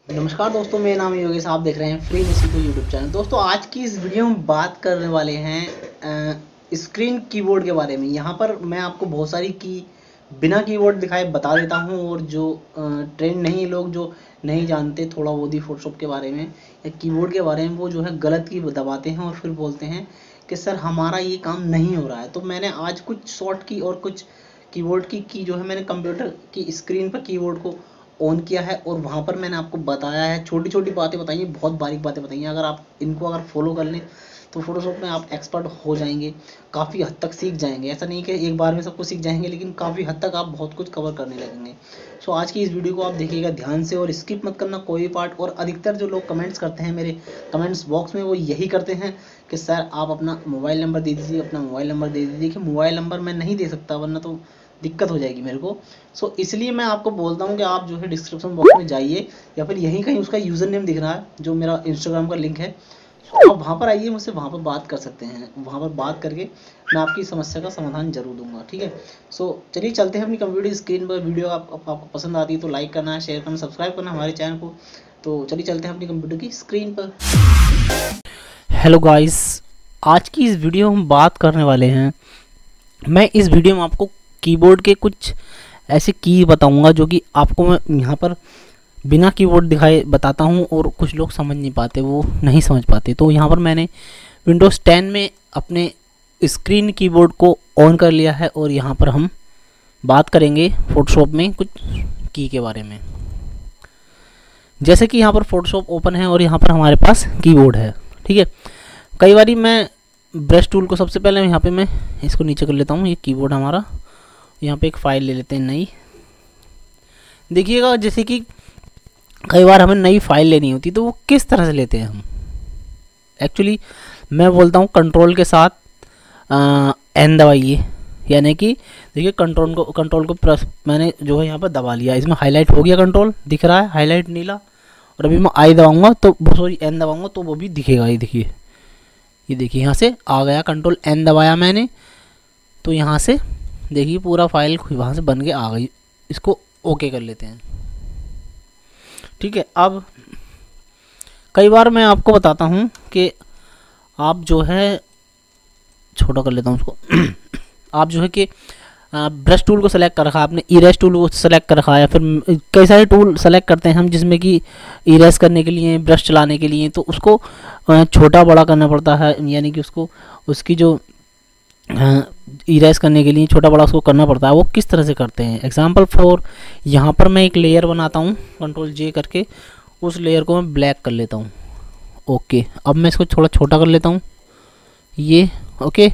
नमस्कार दोस्तों, मेरा नाम है योगेश। आप देख रहे हैं फ्री को यूट्यूब चैनल। दोस्तों, आज की इस वीडियो में बात करने वाले हैं स्क्रीन कीबोर्ड के बारे में। यहाँ पर मैं आपको बहुत सारी बिना कीबोर्ड दिखाए बता देता हूँ, और जो ट्रेंड नहीं, लोग जो नहीं जानते थोड़ा बहुत ही फोटोशॉप के बारे में या कीबोर्ड के बारे में, वो जो है गलत की दबाते हैं और फिर बोलते हैं कि सर हमारा ये काम नहीं हो रहा है। तो मैंने आज कुछ शॉर्ट की और कुछ कीबोर्ड की जो है, मैंने कंप्यूटर की स्क्रीन पर कीबोर्ड को ऑन किया है और वहाँ पर मैंने आपको बताया है, छोटी छोटी बातें बताई हैं, बहुत बारीक बातें बताई हैं। अगर आप इनको फॉलो कर लें तो फोटोशॉप में आप एक्सपर्ट हो जाएंगे, काफ़ी हद तक सीख जाएंगे। ऐसा नहीं कि एक बार में सब कुछ सीख जाएंगे, लेकिन काफ़ी हद तक आप बहुत कुछ कवर करने लगेंगे। सो आज की इस वीडियो को आप देखिएगा ध्यान से और स्किप मत करना कोई पार्ट। और अधिकतर जो लोग कमेंट्स करते हैं मेरे कमेंट्स बॉक्स में, वो यही करते हैं कि सर आप अपना मोबाइल नंबर दे दीजिए, अपना मोबाइल नंबर दे दीजिए। कि मोबाइल नंबर मैं नहीं दे सकता, वरना तो दिक्कत हो जाएगी मेरे को। सो इसलिए मैं आपको बोलता हूँ कि आप जो है डिस्क्रिप्शन बॉक्स में जाइए, या फिर यहीं कहीं उसका यूज़र नेम दिख रहा है जो मेरा इंस्टाग्राम का लिंक है, आप वहाँ पर आइए, मुझसे वहाँ पर बात कर सकते हैं। वहाँ पर बात करके मैं आपकी समस्या का समाधान जरूर दूंगा, ठीक है। सो चलिए चलते हैं अपनी कंप्यूटर स्क्रीन पर। वीडियो आपको पसंद आती है तो लाइक करना, शेयर करना, सब्सक्राइब करना हमारे चैनल को। तो चलिए चलते हैं अपनी कंप्यूटर की स्क्रीन पर। हेलो गाइस, आज की इस वीडियो में हम बात करने वाले हैं, मैं इस वीडियो में आपको कीबोर्ड के कुछ ऐसे की बताऊंगा जो कि आपको मैं यहाँ पर बिना कीबोर्ड दिखाए बताता हूँ, और कुछ लोग समझ नहीं पाते, वो नहीं समझ पाते। तो यहाँ पर मैंने विंडोज़ 10 में अपने स्क्रीन कीबोर्ड को ऑन कर लिया है, और यहाँ पर हम बात करेंगे फोटोशॉप में कुछ की के बारे में। जैसे कि यहाँ पर फोटोशॉप ओपन है और यहाँ पर हमारे पास कीबोर्ड है, ठीक है। कई बारी मैं ब्रश टूल को सबसे पहले यहाँ पे मैं इसको नीचे कर लेता हूँ। ये कीबोर्ड हमारा, यहाँ पे एक फ़ाइल ले लेते हैं नई। देखिएगा, जैसे कि कई बार हमें नई फाइल लेनी होती है तो वो किस तरह से लेते हैं हम। एक्चुअली मैं बोलता हूँ कंट्रोल के साथ एन दबाइए, यानी कि देखिए कंट्रोल को प्रेस मैंने जो है यहाँ पर दबा लिया, इसमें हाईलाइट हो गया, कंट्रोल दिख रहा है हाईलाइट नीला। और अभी मैं आई दबाऊँगा तो सॉरी एन दबाऊँगा तो वो भी दिखेगा। ये देखिए यहाँ से आ गया, कंट्रोल एन दबाया मैंने तो यहाँ से देखिए पूरा फाइल वहाँ से बन के आ गई। इसको ओके कर लेते हैं, ठीक है। अब कई बार मैं आपको बताता हूँ कि आप जो है, छोटा कर लेता हूँ उसको आप जो है कि ब्रश टूल को सेलेक्ट कर रखा है आपने, इरेज टूल को सेलेक्ट कर रखा है, या फिर कई सारे टूल सेलेक्ट करते हैं हम जिसमें कि इरेज करने के लिए, ब्रश चलाने के लिए, तो उसको छोटा बड़ा करना पड़ता है। यानी कि उसकी जो इरेज करने के लिए छोटा बड़ा उसको करना पड़ता है। वो किस तरह से करते हैं, एग्जाम्पल फॉर यहाँ पर मैं एक लेयर बनाता हूँ, कंट्रोल जे करके उस लेयर को मैं ब्लैक कर लेता हूँ। ओके, अब मैं इसको थोड़ा छोटा कर लेता हूँ, ये ओके।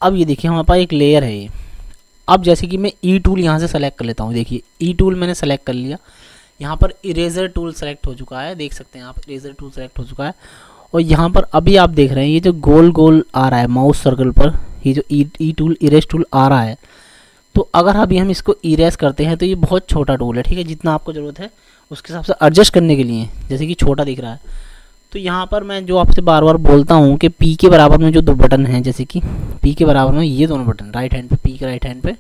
अब ये देखिए हमारे पास एक लेयर है ये। अब जैसे कि मैं ई टूल यहाँ से सेलेक्ट कर लेता हूँ, देखिए ई टूल मैंने सेलेक्ट कर लिया। यहाँ पर इरेजर टूल सेलेक्ट हो चुका है, देख सकते हैं आप, इरेजर टूल सेलेक्ट हो चुका है। और यहाँ पर अभी आप देख रहे हैं ये जो गोल गोल आ रहा है माउस सर्कल पर, ये जो ई टूल इरेज टूल आ रहा है, तो अगर अभी हम इसको इरेज करते हैं तो ये बहुत छोटा टूल है, ठीक है। जितना आपको ज़रूरत है उसके हिसाब से एडजस्ट करने के लिए, जैसे कि छोटा दिख रहा है। तो यहाँ पर मैं जो आपसे बार बार बोलता हूँ कि पी के बराबर में जो दो बटन हैं, जैसे कि पी के बराबर में ये दोनों बटन राइट हैंड पे, पी के राइट हैंड पे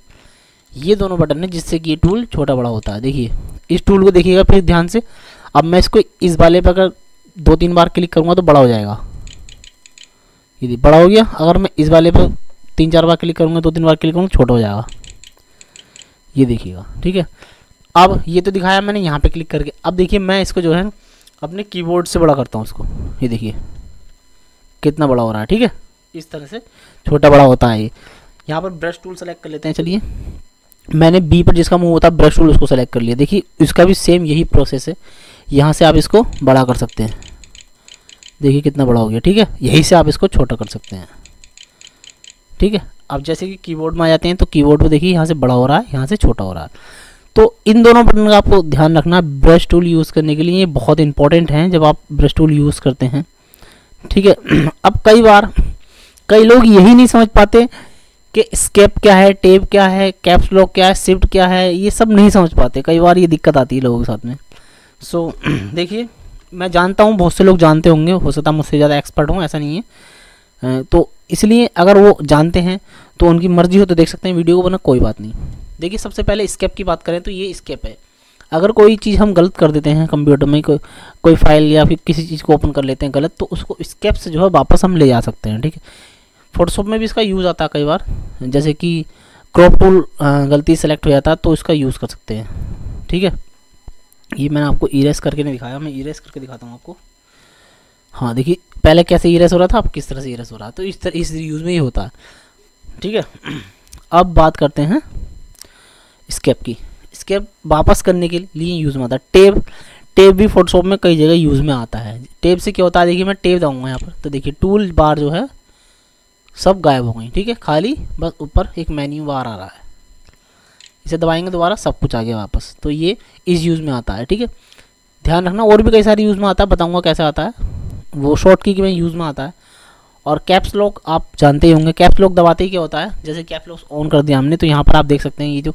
ये दोनों बटन है, जिससे कि ये टूल छोटा बड़ा होता है। देखिए इस टूल को देखिएगा फिर ध्यान से। अब मैं इसको इस वाले पर अगर 2-3 बार क्लिक करूँगा तो बड़ा हो जाएगा, ये बड़ा हो गया। अगर मैं इस वाले पर 3-4 बार क्लिक करूँगा, 2-3 बार क्लिक करूँगा, छोटा हो जाएगा, ये देखिएगा, ठीक है। अब ये तो दिखाया मैंने यहाँ पे क्लिक करके। अब देखिए मैं इसको जो है अपने कीबोर्ड से बड़ा करता हूँ उसको, ये देखिए कितना बड़ा हो रहा है, ठीक है। इस तरह से छोटा बड़ा होता है ये। यहाँ पर ब्रश टूल सेलेक्ट कर लेते हैं। चलिए मैंने बी पर जिसका मुंह होता है ब्रश टूल उसको सेलेक्ट कर लिया। देखिए इसका भी सेम यही प्रोसेस है, यहाँ से आप इसको बड़ा कर सकते हैं, देखिए कितना बड़ा हो गया, ठीक है। यहीं से आप इसको छोटा कर सकते हैं, ठीक है। अब जैसे कि कीबोर्ड में आ जाते हैं तो कीबोर्ड पे देखिए यहाँ से बड़ा हो रहा है, यहाँ से छोटा हो रहा है। तो इन दोनों बटन का आपको ध्यान रखना ब्रश टूल यूज़ करने के लिए, ये बहुत इंपॉर्टेंट हैं जब आप ब्रश टूल यूज़ करते हैं, ठीक है। अब कई लोग यही नहीं समझ पाते कि स्केप क्या है, टेप क्या है, कैप्स लॉक क्या है, शिफ्ट क्या है, ये सब नहीं समझ पाते। कई बार ये दिक्कत आती है लोगों के साथ में। सो देखिए मैं जानता हूँ बहुत से लोग जानते होंगे, हो सकता है मुझसे ज़्यादा एक्सपर्ट हूँ, ऐसा नहीं है। तो इसलिए अगर वो जानते हैं तो उनकी मर्जी हो तो देख सकते हैं वीडियो को, वरना कोई बात नहीं। देखिए सबसे पहले स्केप की बात करें तो ये स्केप है। अगर कोई चीज़ हम गलत कर देते हैं कंप्यूटर में, कोई फाइल या फिर किसी चीज़ को ओपन कर लेते हैं गलत, तो उसको एस्केप से जो है वापस हम ले जा सकते हैं, ठीक है। फोटोशॉप में भी इसका यूज़ आता है कई बार, जैसे कि क्रॉप टूल गलती सेलेक्ट हो जाता है तो इसका यूज़ कर सकते हैं, ठीक है। ये मैंने आपको इरेज करके नहीं दिखाया, मैं इरेज करके दिखाता हूँ आपको। हाँ देखिए पहले कैसे इरेज हो रहा था, अब किस तरह से इरेज हो रहा है, तो इस यूज़ में ही होता है, ठीक है। अब बात करते हैं एस्केप की। एस्केप वापस करने के लिए यूज़ में आता है। टेब भी फोटोशॉप में कई जगह यूज़ में आता है। टेब से क्या होता है, देखिए मैं टेब दबाऊंगा यहाँ पर, तो देखिए टूल बार जो है सब गायब हो गई, ठीक है। खाली बस ऊपर एक मेन्यू बार आ रहा है, इसे दबाएंगे दोबारा सब कुछ आ गया वापस। तो ये इस यूज़ में आता है, ठीक है। ध्यान रखना और भी कई सारे यूज़ में आता है, बताऊंगा कैसे आता है, वो शॉर्ट की में यूज़ में आता है। और कैप्स लॉक आप जानते ही होंगे, कैप्स लॉक दबाते ही क्या होता है, जैसे कैप्स लॉक ऑन कर दिया हमने तो यहाँ पर आप देख सकते हैं ये जो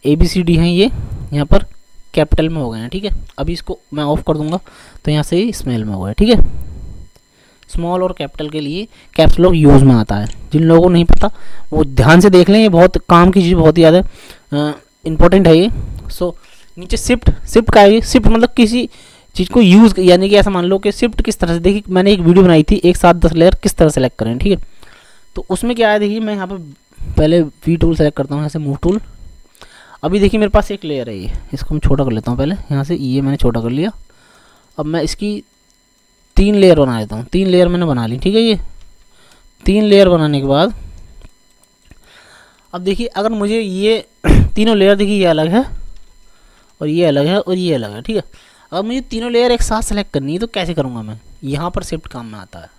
ABCD हैं ये यहाँ पर कैपिटल में हो गए हैं, ठीक है। अभी इसको मैं ऑफ कर दूंगा तो यहाँ से स्मॉल में हो गया, ठीक है। स्मॉल और कैपिटल के लिए कैप्स लॉक यूज़ में आता है। जिन लोगों को नहीं पता वो ध्यान से देख लें, ये बहुत काम की चीज़, बहुत ही ज़्यादा इंपॉर्टेंट है ये। सो नीचे शिफ्ट का है, शिफ्ट मतलब किसी चीज़ को यूज़, यानी कि ऐसा मान लो कि शिफ्ट किस तरह से, देखिए मैंने एक वीडियो बनाई थी एक साथ 10 लेयर किस तरह सेलेक्ट करें, ठीक है। तो उसमें क्या है, देखिए मैं यहाँ पर पहले V टूल सेलेक्ट करता हूँ, ऐसे मूव टूल। अभी देखिए मेरे पास एक लेयर है ये, इसको मैं छोटा कर लेता हूँ पहले यहाँ से, ये मैंने छोटा कर लिया। अब मैं इसकी 3 लेयर बना लेता हूँ, 3 लेयर मैंने बना ली, ठीक है। ये 3 लेयर बनाने के बाद अब देखिए अगर मुझे ये तीनों लेयर, देखिए ये अलग है और ये अलग है और ये अलग है, ठीक है। अब मुझे तीनों लेयर एक साथ सेलेक्ट करनी है तो कैसे करूँगा मैं, यहाँ पर शिफ्ट काम में आता है।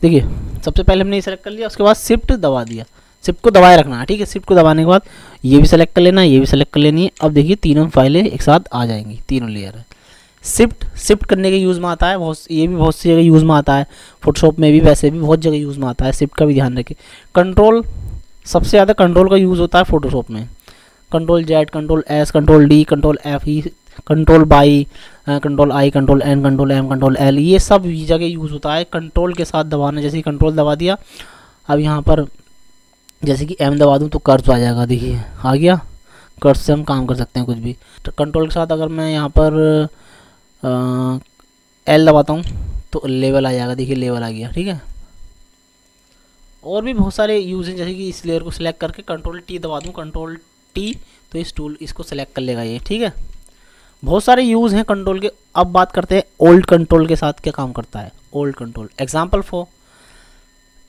देखिए सबसे पहले हमने ये सेलेक्ट कर लिया, उसके बाद शिफ्ट दबा दिया, शिफ्ट को दबाए रखना है, ठीक है। शिफ्ट को दबाने के बाद ये भी सेलेक्ट कर लेना, ये भी सेलेक्ट कर लेनी है। अब देखिए तीनों फाइलें एक साथ आ जाएंगी, तीनों लेयर है। शिफ्ट करने के यूज़ में आता है, ये भी बहुत सी जगह यूज़ में आता है, फोटोशॉप में भी, वैसे भी बहुत जगह यूज़ में आता है। शिफ्ट का भी ध्यान रखें। कंट्रोल, सबसे ज़्यादा कंट्रोल का यूज़ होता है फोटोशॉप में। Ctrl+Z, Ctrl+S, Ctrl+D, Ctrl+F, Ctrl+Y, Ctrl+I, Ctrl+N, Ctrl+M, Ctrl+L, ये सब जगह यूज़ होता है। कंट्रोल के साथ दबाना, जैसे कंट्रोल दबा दिया, अब यहाँ पर जैसे कि M दबा दूँ तो कर्व आ जाएगा, देखिए आ गया। कर्व से हम काम कर सकते हैं कुछ भी। तो कंट्रोल के साथ अगर मैं यहाँ पर L दबाता हूँ तो लेवल आ जाएगा, देखिए लेवल आ गया, ठीक है। और भी बहुत सारे यूज़ हैं, जैसे कि इस लेयर को सिलेक्ट करके Ctrl+T दबा दूँ, Ctrl+T, तो इस टूल इसको सेलेक्ट कर लेगा ये, ठीक है। बहुत सारे यूज़ हैं कंट्रोल के। अब बात करते हैं ओल्ड कंट्रोल के साथ क्या काम करता है। ओल्ड कंट्रोल एग्जाम्पल फॉर,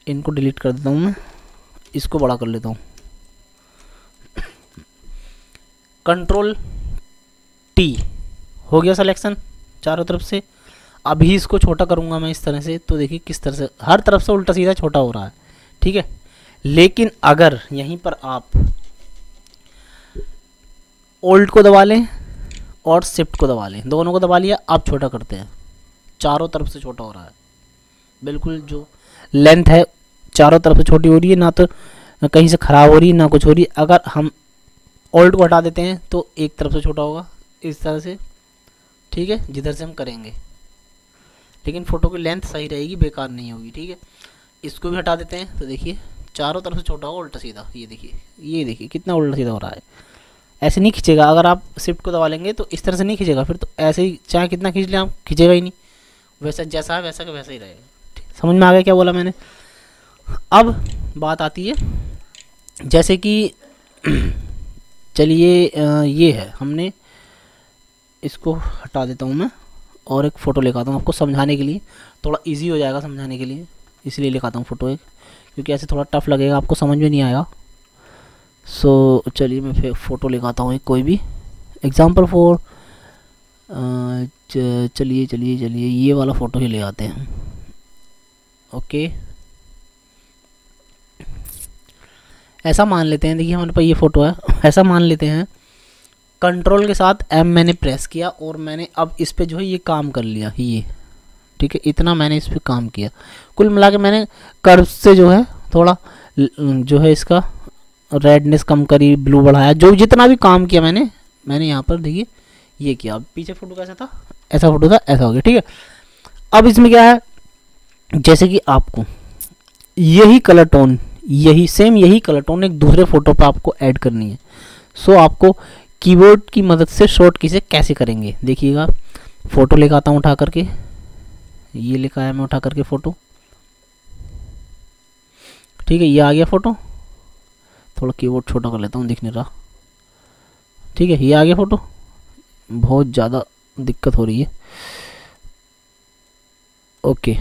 इनको डिलीट कर देता हूँ मैं, इसको बड़ा कर लेता हूँ। Ctrl+T हो गया सिलेक्शन चारों तरफ से। अभी इसको छोटा करूँगा मैं इस तरह से, तो देखिए किस तरह से हर तरफ से उल्टा सीधा छोटा हो रहा है, ठीक है। लेकिन अगर यहीं पर आप ओल्ड को दबा लें और शिफ्ट को दबा लें, दोनों को दबा लिया, अब छोटा करते हैं, चारों तरफ से छोटा हो रहा है, बिल्कुल जो लेंथ है चारों तरफ से छोटी हो रही है, ना तो कहीं से ख़राब हो रही है ना कुछ हो रही है। अगर हम ओल्ड को हटा देते हैं तो एक तरफ से छोटा होगा इस तरह से, ठीक है, जिधर से हम करेंगे, लेकिन फ़ोटो की लेंथ सही रहेगी, बेकार नहीं होगी, ठीक है। इसको भी हटा देते हैं तो देखिए चारों तरफ से छोटा होगा उल्टा सीधा, ये देखिए कितना उल्टा सीधा हो रहा है। ऐसे नहीं खींचेगा, अगर आप शिफ्ट को दबा लेंगे तो इस तरह से नहीं खींचेगा, फिर तो ऐसे ही चाहे कितना खींच लें आप, खींचेगा ही नहीं, वैसा जैसा है वैसा का वैसा ही रहेगा। समझ में आ गया क्या बोला मैंने। अब बात आती है जैसे कि चलिए ये है, हमने इसको हटा देता हूँ मैं और एक फ़ोटो लेकर आता हूँ आपको समझाने के लिए, थोड़ा इजी हो जाएगा समझाने के लिए, इसलिए लेकर आता हूँ फ़ोटो एक, क्योंकि ऐसे थोड़ा टफ लगेगा, आपको समझ में नहीं आएगा। सो चलिए मैं फिर फ़ोटो लेकर आता हूँ एक कोई भी एग्जाम्पल फॉर, चलिए ये वाला फ़ोटो ही ले आते हैं। ओके, ऐसा मान लेते हैं, देखिए हमारे पास ये फ़ोटो है, ऐसा मान लेते हैं कंट्रोल के साथ M मैंने प्रेस किया और मैंने अब इस पे जो है ये काम कर लिया, ये ठीक है, इतना मैंने इस पे काम किया। कुल मिला के मैंने कर्व से जो है थोड़ा जो है इसका रेडनेस कम करी, ब्लू बढ़ाया, जो जितना भी काम किया मैंने यहाँ पर देखिए ये किया। अब पीछे फ़ोटो कैसा था, ऐसा फ़ोटो था, ऐसा हो गया, ठीक है। अब इसमें क्या है, जैसे कि आपको यही कलर टोन, यही कलर टोन एक दूसरे फ़ोटो पर आपको ऐड करनी है। सो आपको कीबोर्ड की मदद से शॉर्ट की से कैसे करेंगे देखिएगा। फ़ोटो लेकर आता हूँ उठा करके, ये लेकर आया मैं उठा करके फ़ोटो, ठीक है, ये आ गया फ़ोटो। थोड़ा कीबोर्ड छोटा कर लेता हूँ, दिख नहीं रहा, ठीक है, ये आ गया फ़ोटो। बहुत ज़्यादा दिक्कत हो रही है, ओके।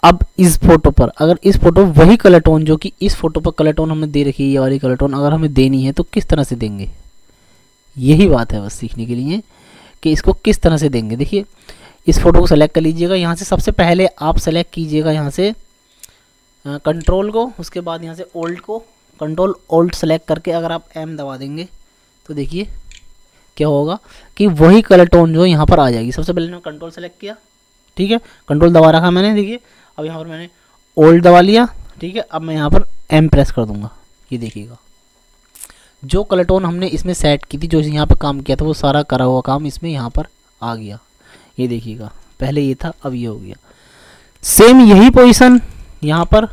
अब इस फोटो पर अगर इस फोटो वही कलर टोन जो कि इस फोटो पर कलर टोन हमने दे रखी है, ये वाली कलर टोन अगर हमें देनी है तो किस तरह से देंगे, यही बात है बस सीखने के लिए कि इसको किस तरह से देंगे। देखिए इस फोटो को सेलेक्ट कर लीजिएगा, यहाँ से सबसे पहले आप सेलेक्ट कीजिएगा यहाँ से कंट्रोल को, उसके बाद यहाँ से ओल्ड को, कंट्रोल ओल्ड सेलेक्ट करके अगर आप एम दबा देंगे तो देखिए क्या होगा कि वही कलर टोन जो यहाँ पर आ जाएगी। सबसे पहले मैंने कंट्रोल सेलेक्ट किया, ठीक है, कंट्रोल दबा रखा मैंने, देखिए अब यहाँ पर मैंने ओल्ड दबा लिया, ठीक है। अब मैं यहाँ पर एम प्रेस कर दूंगा, ये देखिएगा जो कलर टोन हमने इसमें सेट की थी, जो यहाँ पर काम किया था, वो सारा करा हुआ काम इसमें यहाँ पर आ गया। ये देखिएगा पहले ये था, अब ये हो गया। सेम यही पोजीशन यहाँ पर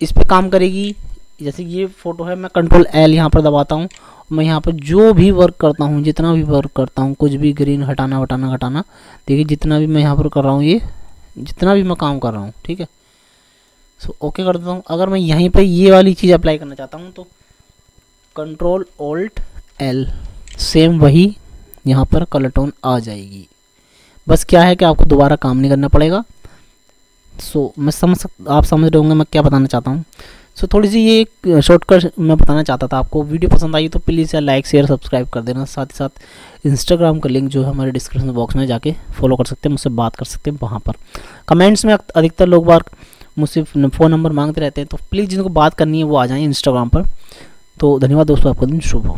इस पर काम करेगी। जैसे ये फ़ोटो है, मैं कंट्रोल एल यहाँ पर दबाता हूँ, मैं यहाँ पर जो भी वर्क करता हूँ, जितना भी वर्क करता हूँ, कुछ भी ग्रीन हटाना वटाना घटाना, देखिए जितना भी मैं यहाँ पर कर रहा हूँ, ये जितना भी मैं काम कर रहा हूँ, ठीक है। सो ओके कर देता हूँ। अगर मैं यहीं पे ये वाली चीज़ अप्लाई करना चाहता हूँ तो कंट्रोल ओल्ट एल, सेम वही यहाँ पर कलर टोन आ जाएगी। बस क्या है कि आपको दोबारा काम नहीं करना पड़ेगा। सो मैं आप समझ रहे होंगे मैं क्या बताना चाहता हूँ। सो थोड़ी सी ये एक शॉर्टकट मैं बताना चाहता था आपको। वीडियो पसंद आई तो प्लीज़ यार लाइक शेयर सब्सक्राइब कर देना। साथ ही साथ इंस्टाग्राम का लिंक जो है हमारे डिस्क्रिप्शन बॉक्स में जाके फॉलो कर सकते हैं, मुझसे बात कर सकते हैं वहाँ पर। कमेंट्स में अधिकतर लोग बार मुझसे फ़ोन नंबर मांगते रहते हैं, तो प्लीज़ जिनको बात करनी है वो आ जाएँ इंस्टाग्राम पर। तो धन्यवाद दोस्तों, आपका दिन शुभ हो।